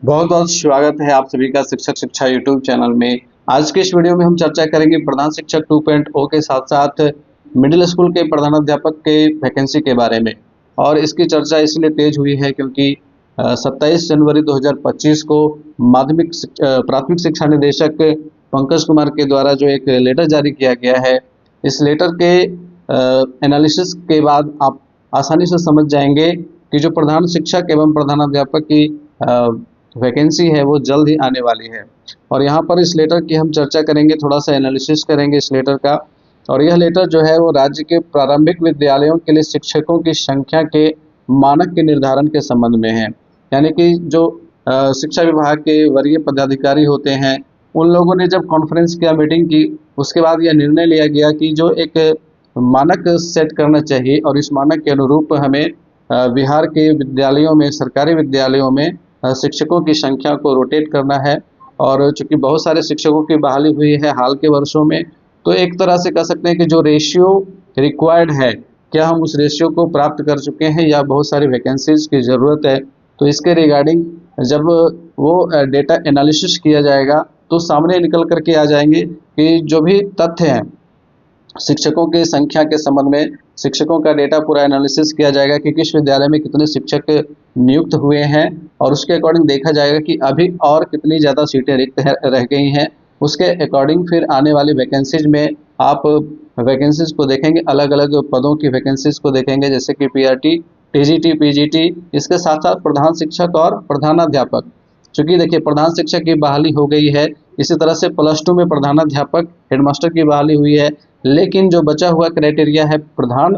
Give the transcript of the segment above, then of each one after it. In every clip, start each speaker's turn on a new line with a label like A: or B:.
A: बहुत बहुत स्वागत है आप सभी का शिक्षक शिक्षा यूट्यूब चैनल में। आज के इस वीडियो में हम चर्चा करेंगे प्रधान शिक्षक 2.0 के साथ साथ मिडिल स्कूल के प्रधानाध्यापक के वैकेंसी के बारे में। और इसकी चर्चा इसलिए तेज हुई है क्योंकि 27 जनवरी 2025 को प्राथमिक शिक्षा निदेशक पंकज कुमार के द्वारा जो एक लेटर जारी किया गया है, इस लेटर के एनालिसिस के बाद आप आसानी से समझ जाएंगे कि जो प्रधान शिक्षक एवं प्रधानाध्यापक की वैकेंसी है वो जल्द ही आने वाली है। और यहाँ पर इस लेटर की हम चर्चा करेंगे, थोड़ा सा एनालिसिस करेंगे इस लेटर का। और यह लेटर जो है वो राज्य के प्रारंभिक विद्यालयों के लिए शिक्षकों की संख्या के मानक के निर्धारण के संबंध में है। यानी कि जो शिक्षा विभाग के वरीय पदाधिकारी होते हैं, उन लोगों ने जब कॉन्फ्रेंस किया, मीटिंग की, उसके बाद यह निर्णय लिया गया कि जो एक मानक सेट करना चाहिए और इस मानक के अनुरूप हमें बिहार के विद्यालयों में, सरकारी विद्यालयों में शिक्षकों की संख्या को रोटेट करना है। और चूंकि बहुत सारे शिक्षकों की बहाली हुई है हाल के वर्षों में, तो एक तरह से कह सकते हैं कि जो रेशियो रिक्वायर्ड है, क्या हम उस रेशियो को प्राप्त कर चुके हैं या बहुत सारी वैकेंसीज की ज़रूरत है। तो इसके रिगार्डिंग जब वो डेटा एनालिसिस किया जाएगा तो सामने निकल करके आ जाएंगे कि जो भी तथ्य हैं शिक्षकों की संख्या के संबंध में, शिक्षकों का डेटा पूरा एनालिसिस किया जाएगा कि किस विद्यालय में कितने शिक्षक नियुक्त हुए हैं, और उसके अकॉर्डिंग देखा जाएगा कि अभी और कितनी ज़्यादा सीटें रिक्त रह गई हैं। उसके अकॉर्डिंग फिर आने वाली वैकेंसीज में आप वैकेंसीज को देखेंगे, अलग अलग पदों की वैकेंसीज को देखेंगे, जैसे कि पीआरटी, टीजीटी, पीजीटी, इसके साथ साथ प्रधान शिक्षक और प्रधानाध्यापक। चूँकि देखिए प्रधान शिक्षक की बहाली हो गई है, इसी तरह से +2 में प्रधानाध्यापक, हेडमास्टर की बहाली हुई है, लेकिन जो बचा हुआ क्राइटेरिया है प्रधान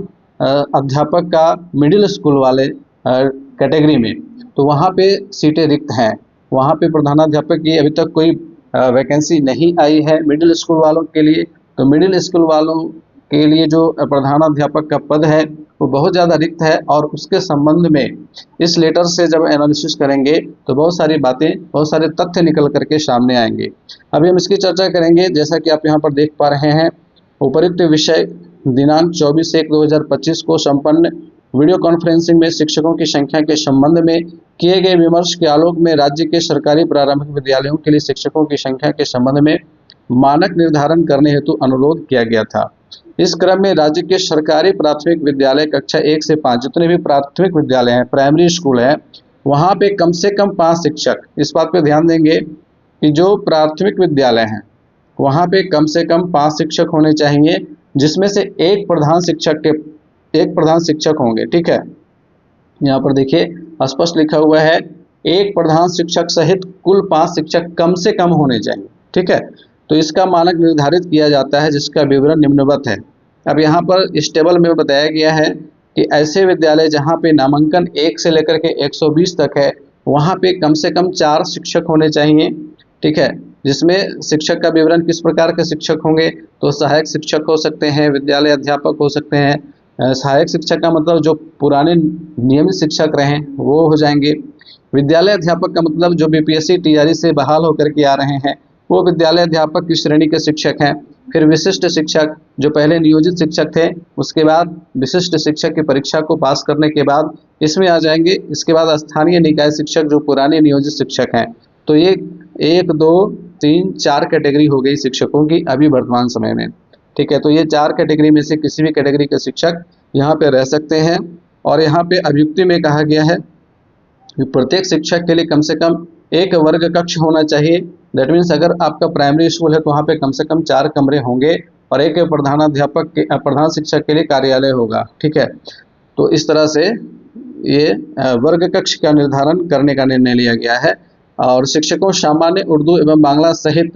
A: अध्यापक का मिडिल स्कूल वाले कैटेगरी में, तो वहाँ पे सीटें रिक्त हैं। वहाँ पे प्रधानाध्यापक की अभी तक कोई वैकेंसी नहीं आई है मिडिल स्कूल वालों के लिए। तो मिडिल स्कूल वालों के लिए जो प्रधानाध्यापक का पद है वो बहुत ज़्यादा रिक्त है, और उसके संबंध में इस लेटर से जब एनालिसिस करेंगे तो बहुत सारी बातें, बहुत सारे तथ्य निकल करके सामने आएंगे। अभी हम इसकी चर्चा करेंगे। जैसा कि आप यहाँ पर देख पा रहे हैं, उपरोक्त विषय दिनांक 24/1/2025 को संपन्न वीडियो कॉन्फ्रेंसिंग में शिक्षकों की संख्या के संबंध में किए गए विमर्श के आलोक में राज्य के सरकारी प्रारंभिक विद्यालयों के लिए शिक्षकों की संख्या के संबंध में मानक निर्धारण करने हेतु अनुरोध किया गया था। इस क्रम में राज्य के सरकारी प्राथमिक विद्यालय कक्षा 1 से 5 जितने भी प्राथमिक विद्यालय हैं, प्राइमरी स्कूल है, वहाँ पे कम से कम 5 शिक्षक, इस बात पे ध्यान देंगे कि जो प्राथमिक विद्यालय हैं वहाँ पे कम से कम 5 शिक्षक होने चाहिए, जिसमें से एक प्रधान शिक्षक होंगे। ठीक है, यहाँ पर देखिए स्पष्ट लिखा हुआ है, एक प्रधान शिक्षक सहित कुल 5 शिक्षक कम से कम होने चाहिए। ठीक है, तो इसका मानक निर्धारित किया जाता है, जिसका विवरण निम्नवत है। अब यहाँ पर इस टेबल में बताया गया है कि ऐसे विद्यालय जहाँ पे नामांकन 1 से लेकर के 120 तक है, वहाँ पे कम से कम 4 शिक्षक होने चाहिए। ठीक है, जिसमें शिक्षक का विवरण किस प्रकार के शिक्षक होंगे, तो सहायक शिक्षक हो सकते हैं, विद्यालय अध्यापक हो सकते हैं। सहायक शिक्षक का मतलब जो पुराने नियमित शिक्षक रहे वो हो जाएंगे। विद्यालय अध्यापक का मतलब जो बीपीएससी टीआरई से बहाल होकर के आ रहे हैं वो विद्यालय अध्यापक की श्रेणी के शिक्षक हैं। फिर विशिष्ट शिक्षक जो पहले नियोजित शिक्षक थे, उसके बाद विशिष्ट शिक्षक की परीक्षा को पास करने के बाद इसमें आ जाएंगे। इसके बाद स्थानीय निकाय शिक्षक जो पुराने नियोजित शिक्षक हैं। तो ये 1, 2, 3, 4 कैटेगरी हो गई शिक्षकों की अभी वर्तमान समय में। ठीक है, तो ये 4 कैटेगरी में से किसी भी कैटेगरी के शिक्षक यहाँ पे रह सकते हैं। और यहाँ पे अभियुक्ति में कहा गया है कि प्रत्येक शिक्षक के लिए कम से कम एक वर्ग कक्ष होना चाहिए। दैट मीन्स अगर आपका प्राइमरी स्कूल है तो वहाँ पे कम से कम 4 कमरे होंगे, और एक प्रधान शिक्षक के लिए कार्यालय होगा। ठीक है, तो इस तरह से ये वर्ग कक्ष का निर्धारण करने का निर्णय लिया गया है। और शिक्षकों सामान्य उर्दू एवं बांग्ला सहित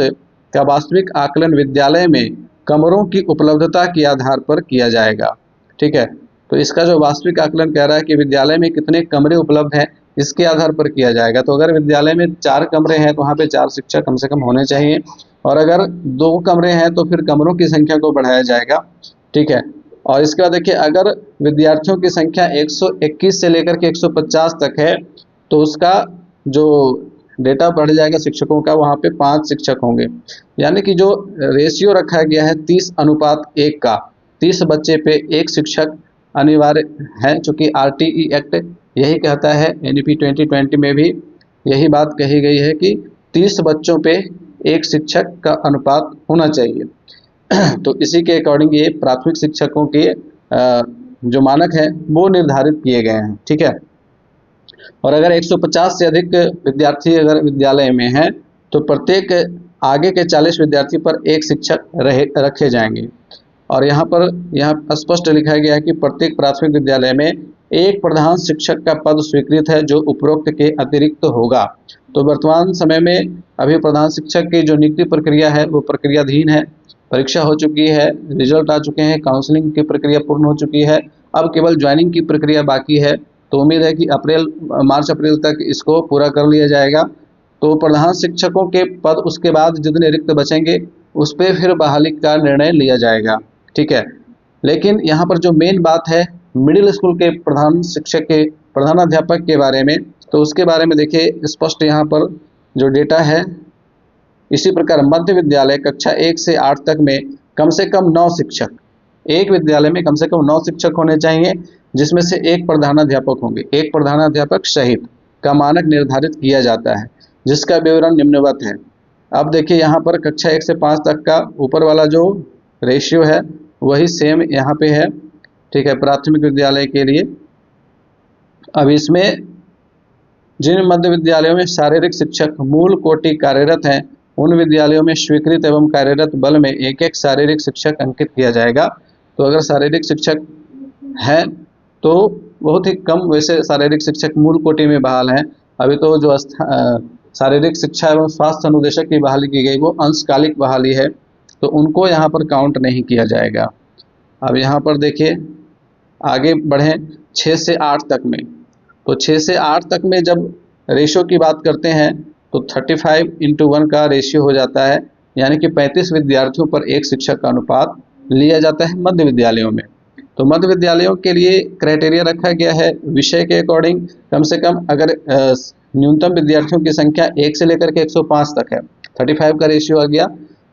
A: का वास्तविक आकलन विद्यालय में कमरों की उपलब्धता के आधार पर किया जाएगा। ठीक है, तो इसका जो वास्तविक आकलन कह रहा है कि विद्यालय में कितने कमरे उपलब्ध हैं, इसके आधार पर किया जाएगा। तो अगर विद्यालय में 4 कमरे हैं तो वहाँ पे 4 शिक्षक कम से कम होने चाहिए, और अगर 2 कमरे हैं तो फिर कमरों की संख्या को बढ़ाया जाएगा। ठीक है, और इसके बाद देखिए अगर विद्यार्थियों की संख्या 121 से लेकर के 150 तक है तो उसका जो डेटा बढ़ जाएगा शिक्षकों का, वहाँ पे 5 शिक्षक होंगे। यानी कि जो रेशियो रखा गया है 30:1 का, 30 बच्चे पे 1 शिक्षक अनिवार्य है, चूँकि आरटीई एक्ट यही कहता है। एनईपी 2020 में भी यही बात कही गई है कि 30 बच्चों पे एक शिक्षक का अनुपात होना चाहिए। तो इसी के अकॉर्डिंग ये प्राथमिक शिक्षकों के जो मानक है वो निर्धारित किए गए हैं, ठीक है। और अगर 150 से अधिक विद्यार्थी अगर विद्यालय में हैं तो प्रत्येक आगे के 40 विद्यार्थी पर एक शिक्षक रखे जाएंगे। और यहाँ स्पष्ट लिखा गया है कि प्रत्येक प्राथमिक विद्यालय में एक प्रधान शिक्षक का पद स्वीकृत है जो उपरोक्त के अतिरिक्त होगा। तो वर्तमान समय में अभी प्रधान शिक्षक की जो नियुक्ति प्रक्रिया है वो प्रक्रियाधीन है, परीक्षा हो चुकी है, रिजल्ट आ चुके हैं, काउंसलिंग की प्रक्रिया पूर्ण हो चुकी है, अब केवल ज्वाइनिंग की प्रक्रिया बाकी है। तो उम्मीद है कि मार्च अप्रैल तक इसको पूरा कर लिया जाएगा। तो प्रधान शिक्षकों के पद उसके बाद जितने रिक्त बचेंगे उस पर फिर बहाली का निर्णय लिया जाएगा, ठीक है। लेकिन यहाँ पर जो मेन बात है मिडिल स्कूल के प्रधान शिक्षक के प्रधानाध्यापक के बारे में, तो उसके बारे में देखिए स्पष्ट यहाँ पर जो डेटा है। इसी प्रकार मध्य विद्यालय कक्षा 1 से 8 तक में कम से कम 9 शिक्षक, एक विद्यालय में कम से कम 9 शिक्षक होने चाहिए, जिसमें से एक प्रधानाध्यापक होंगे, एक प्रधानाध्यापक सहित का मानक निर्धारित किया जाता है, जिसका विवरण निम्नवत है। अब देखिए यहाँ पर कक्षा 1 से 5 तक का ऊपर वाला जो रेशियो है वही सेम यहाँ पे है, ठीक है, प्राथमिक विद्यालय के लिए। अब इसमें जिन मध्य विद्यालयों में शारीरिक शिक्षक मूल कोटि कार्यरत हैं उन विद्यालयों में स्वीकृत एवं कार्यरत बल में एक एक शारीरिक शिक्षक अंकित किया जाएगा। तो अगर शारीरिक शिक्षक हैं तो बहुत ही कम वैसे शारीरिक शिक्षक मूल कोटि में बहाल हैं। अभी तो जो शारीरिक शिक्षा एवं स्वास्थ्य अनुदेशक की बहाली की गई वो अंशकालिक बहाली है, तो उनको यहाँ पर काउंट नहीं किया जाएगा। अब यहाँ पर देखिए आगे बढ़ें 6 से 8 तक में, तो 6 से 8 तक में जब रेशियो की बात करते हैं तो 35:1 का रेशियो हो जाता है, यानी कि 35 विद्यार्थियों पर एक शिक्षक का अनुपात लिया जाता है मध्य विद्यालयों में। तो मध्य विद्यालयों के लिए क्राइटेरिया रखा गया है विषय के अकॉर्डिंग, कम से कम अगर न्यूनतम विद्यार्थियों की संख्या 1 से लेकर के 105 तक है, 35 का रेशियो आ गया,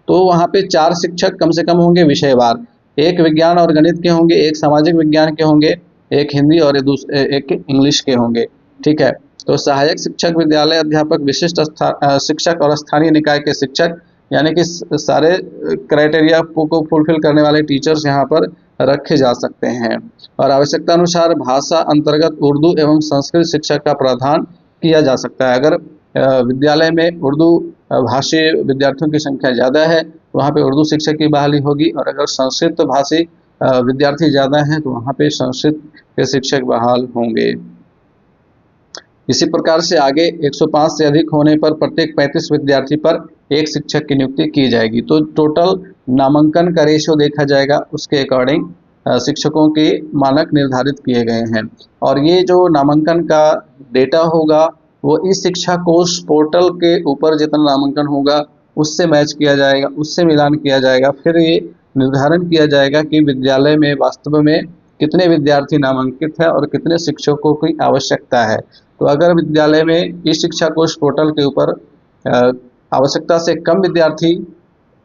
A: तो वहाँ पे 4 शिक्षक कम से कम होंगे विषयवार, एक विज्ञान और गणित के होंगे, एक सामाजिक विज्ञान के होंगे, एक हिंदी और एक इंग्लिश के होंगे, ठीक है। तो सहायक शिक्षक, विद्यालय अध्यापक, विशिष्ट शिक्षक और स्थानीय निकाय के शिक्षक, यानी कि सारे क्राइटेरिया को फुलफिल करने वाले टीचर्स यहाँ पर रखे जा सकते हैं। और आवश्यकता अनुसार भाषा अंतर्गत उर्दू एवं संस्कृत शिक्षक का प्रावधान किया जा सकता है। अगर विद्यालय में उर्दू भाषी विद्यार्थियों की संख्या ज़्यादा है तो वहाँ पे उर्दू शिक्षक की बहाली होगी, और अगर संस्कृत भाषी विद्यार्थी ज़्यादा हैं तो वहाँ पे संस्कृत के शिक्षक बहाल होंगे। इसी प्रकार से आगे 105 से अधिक होने पर प्रत्येक 35 विद्यार्थी पर एक शिक्षक की नियुक्ति की जाएगी। तो टोटल नामांकन का रेशियो देखा जाएगा, उसके अकॉर्डिंग शिक्षकों के मानक निर्धारित किए गए हैं। और ये जो नामांकन का डेटा होगा वो इस शिक्षा कोष पोर्टल के ऊपर जितना नामांकन होगा उससे मैच किया जाएगा, उससे मिलान किया जाएगा, फिर ये निर्धारण किया जाएगा कि विद्यालय में वास्तव में कितने विद्यार्थी नामांकित है और कितने शिक्षकों की आवश्यकता है। तो अगर विद्यालय में इस शिक्षा कोष पोर्टल के ऊपर आवश्यकता से कम विद्यार्थी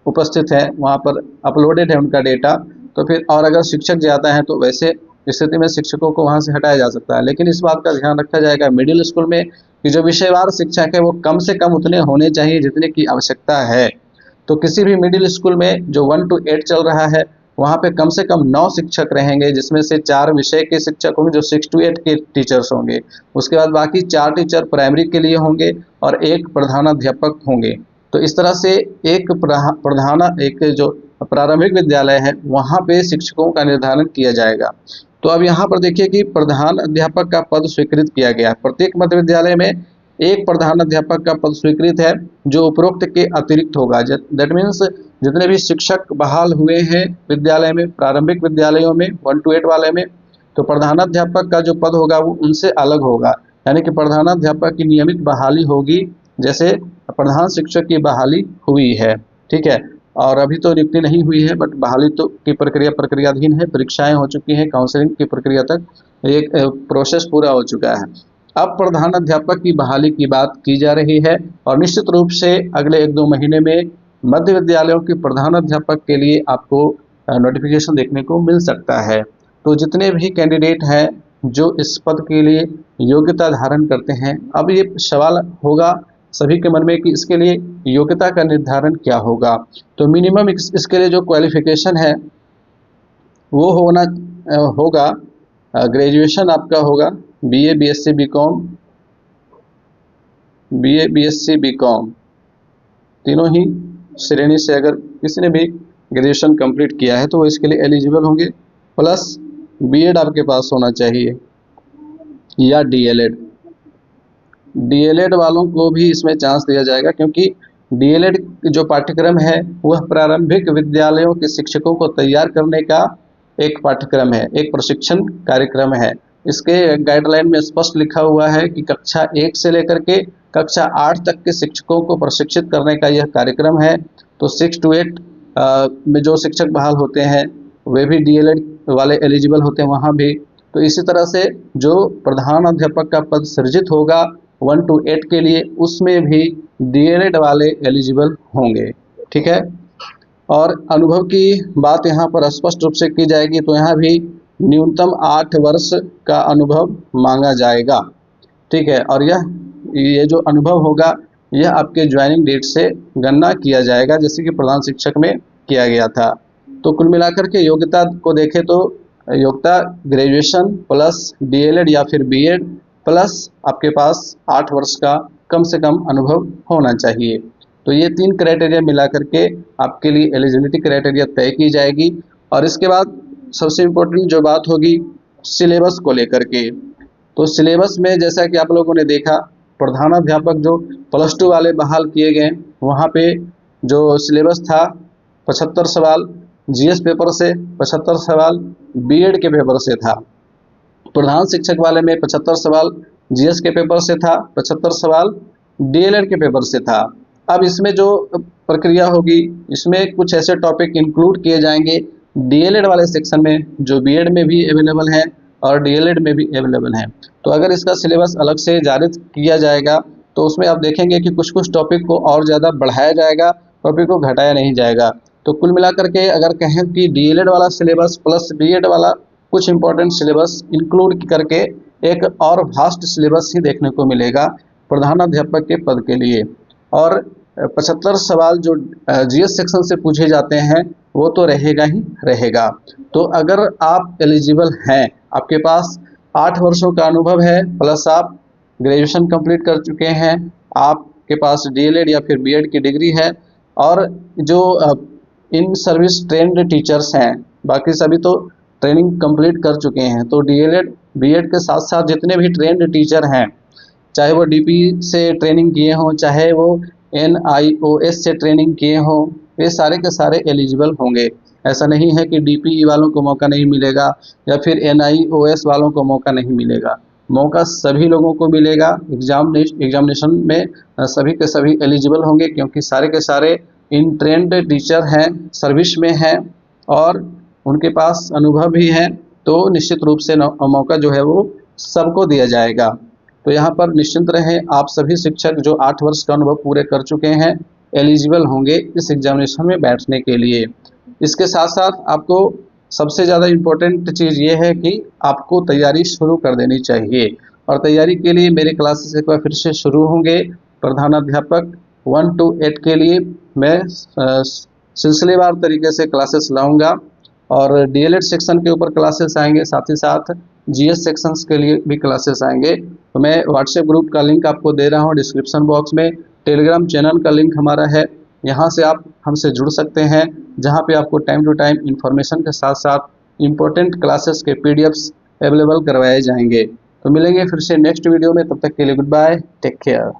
A: उपस्थित है, वहाँ पर अपलोडेड है उनका डेटा, तो फिर और अगर शिक्षक ज़्यादा हैं तो वैसे स्थिति में शिक्षकों को वहाँ से हटाया जा सकता है। लेकिन इस बात का ध्यान रखा जाएगा मिडिल स्कूल में कि जो विषयवार शिक्षक है वो कम से कम उतने होने चाहिए जितने की आवश्यकता है। तो किसी भी मिडिल स्कूल में जो 1 to 8 चल रहा है वहाँ पे कम से कम 9 शिक्षक रहेंगे, जिसमें से 4 विषय के शिक्षक होंगे जो 6 to 8 के टीचर्स होंगे। उसके बाद बाकी 4 टीचर प्राइमरी के लिए होंगे और एक प्रधानाध्यापक होंगे। तो इस तरह से एक जो प्रारंभिक विद्यालय है वहाँ पे शिक्षकों का निर्धारण किया जाएगा। तो अब यहाँ पर देखिए कि प्रधान अध्यापक का पद स्वीकृत किया गया। प्रत्येक मध्य विद्यालय में एक प्रधान अध्यापक का पद स्वीकृत है जो उपरोक्त के अतिरिक्त होगा। दैट मीन्स जितने भी शिक्षक बहाल हुए हैं विद्यालय में, प्रारंभिक विद्यालयों में 1 to 8 वाले में, तो प्रधानाध्यापक का जो पद होगा वो उनसे अलग होगा। यानी कि प्रधानाध्यापक की नियमित बहाली होगी जैसे प्रधान शिक्षक की बहाली हुई है, ठीक है। और अभी तो नियुक्ति नहीं हुई है, बट बहाली तो की प्रक्रियाधीन है, परीक्षाएं हो चुकी हैं, काउंसलिंग की प्रक्रिया तक एक प्रोसेस पूरा हो चुका है। अब प्रधान अध्यापक की बहाली की बात की जा रही है और निश्चित रूप से अगले 1-2 महीने में मध्य विद्यालयों के प्रधान अध्यापक के लिए आपको नोटिफिकेशन देखने को मिल सकता है। तो जितने भी कैंडिडेट हैं जो इस पद के लिए योग्यता धारण करते हैं। अब ये सवाल होगा सभी के मन में कि इसके लिए योग्यता का निर्धारण क्या होगा। तो मिनिमम इसके लिए जो क्वालिफिकेशन है वो होगा ग्रेजुएशन आपका होगा BA BSc BCom, BA BSc BCom तीनों ही श्रेणी से अगर किसी ने भी ग्रेजुएशन कंप्लीट किया है तो वो इसके लिए एलिजिबल होंगे। प्लस बीएड आपके पास होना चाहिए या डीएलएड। डीएलएड वालों को भी इसमें चांस दिया जाएगा, क्योंकि डीएलएड जो पाठ्यक्रम है वह प्रारंभिक विद्यालयों के शिक्षकों को तैयार करने का एक पाठ्यक्रम है, एक प्रशिक्षण कार्यक्रम है। इसके गाइडलाइन में स्पष्ट लिखा हुआ है कि कक्षा 1 से लेकर के कक्षा 8 तक के शिक्षकों को प्रशिक्षित करने का यह कार्यक्रम है। तो 6 to 8 में जो शिक्षक बहाल होते हैं वे भी डीएलएड वाले एलिजिबल होते हैं वहाँ भी। तो इसी तरह से जो प्रधान अध्यापक का पद सृजित होगा 1 to 8 के लिए, उसमें भी डीएलएड वाले एलिजिबल होंगे। ठीक है। और अनुभव की बात यहाँ पर स्पष्ट रूप से की जाएगी, तो यहाँ भी न्यूनतम 8 वर्ष का अनुभव मांगा जाएगा। ठीक है। और ये जो अनुभव होगा यह आपके ज्वाइनिंग डेट से गणना किया जाएगा, जैसे कि प्रधान शिक्षक में किया गया था। तो कुल मिलाकर के योग्यता को देखें तो योग्यता ग्रेजुएशन प्लस डीएलएड या फिर बीएड प्लस आपके पास 8 वर्ष का कम से कम अनुभव होना चाहिए। तो ये 3 क्राइटेरिया मिला करके आपके लिए एलिजिबिलिटी क्राइटेरिया तय की जाएगी। और इसके बाद सबसे इम्पोर्टेंट जो बात होगी सिलेबस को लेकर के। तो सिलेबस में जैसा कि आप लोगों ने देखा, प्रधानाध्यापक जो +2 वाले बहाल किए गए वहाँ पे जो सिलेबस था 75 सवाल जीएस पेपर से, 75 सवाल बीएड के पेपर से था। प्रधान शिक्षक वाले में 75 सवाल जीएस के पेपर से था, 75 सवाल डीएलएड के पेपर से था। अब इसमें जो प्रक्रिया होगी इसमें कुछ ऐसे टॉपिक इंक्लूड किए जाएंगे डीएलएड वाले सेक्शन में जो बीएड में भी अवेलेबल है और डीएलएड में भी अवेलेबल है। तो अगर इसका सिलेबस अलग से जारी किया जाएगा तो उसमें आप देखेंगे कि कुछ कुछ टॉपिक को और ज़्यादा बढ़ाया जाएगा, टॉपिक को घटाया नहीं जाएगा। तो कुल मिलाकर के अगर कहें कि डीएलएड वाला सिलेबस प्लस बीएड वाला कुछ इंपॉर्टेंट सिलेबस इंक्लूड करके एक और वास्ट सिलेबस ही देखने को मिलेगा प्रधानाध्यापक के पद के लिए। और 75 सवाल जो जीएस सेक्शन से पूछे जाते हैं वो तो रहेगा ही रहेगा। तो अगर आप एलिजिबल हैं, आपके पास 8 वर्षों का अनुभव है प्लस आप ग्रेजुएशन कंप्लीट कर चुके हैं, आपके पास डीएलएड या फिर बीएड की डिग्री है और जो इन सर्विस ट्रेंड टीचर्स हैं, बाकी सभी तो ट्रेनिंग कंप्लीट कर चुके हैं। तो डीएलएड बीएड के साथ साथ जितने भी ट्रेंड टीचर हैं, चाहे वो डीपी से ट्रेनिंग किए हों, चाहे वो एनआईओएस से ट्रेनिंग किए हों, ये सारे के सारे एलिजिबल होंगे। ऐसा नहीं है कि डीपी वालों को मौका नहीं मिलेगा या फिर एनआईओएस वालों को मौका नहीं मिलेगा। मौका सभी लोगों को मिलेगा। एग्जामिनेशन में सभी के सभी एलिजिबल होंगे, क्योंकि सारे के सारे इन ट्रेंड टीचर हैं, सर्विस में हैं और उनके पास अनुभव भी है। तो निश्चित रूप से मौका जो है वो सबको दिया जाएगा। तो यहाँ पर निश्चिंत रहें, आप सभी शिक्षक जो 8 वर्ष का अनुभव पूरे कर चुके हैं एलिजिबल होंगे इस एग्जामिनेशन में बैठने के लिए। इसके साथ साथ आपको सबसे ज़्यादा इम्पोर्टेंट चीज़ ये है कि आपको तैयारी शुरू कर देनी चाहिए। और तैयारी के लिए मेरे क्लासेस एक बार फिर से शुरू होंगे। प्रधानाध्यापक 1 to 8 के लिए मैं सिलसिलेवार तरीके से क्लासेस लाऊंगा और डीएलएड सेक्शन के ऊपर क्लासेस आएंगे, साथ ही साथ जीएस सेक्शंस के लिए भी क्लासेस आएंगे। तो मैं व्हाट्सएप ग्रुप का लिंक आपको दे रहा हूँ डिस्क्रिप्शन बॉक्स में। टेलीग्राम चैनल का लिंक हमारा है, यहाँ से आप हमसे जुड़ सकते हैं, जहाँ पे आपको टाइम टू टाइम इंफॉर्मेशन के साथ साथ इम्पोर्टेंट क्लासेस के पीडीएफ्स अवेलेबल करवाए जाएंगे। तो मिलेंगे फिर से नेक्स्ट वीडियो में, तब तक के लिए गुड बाय, टेक केयर।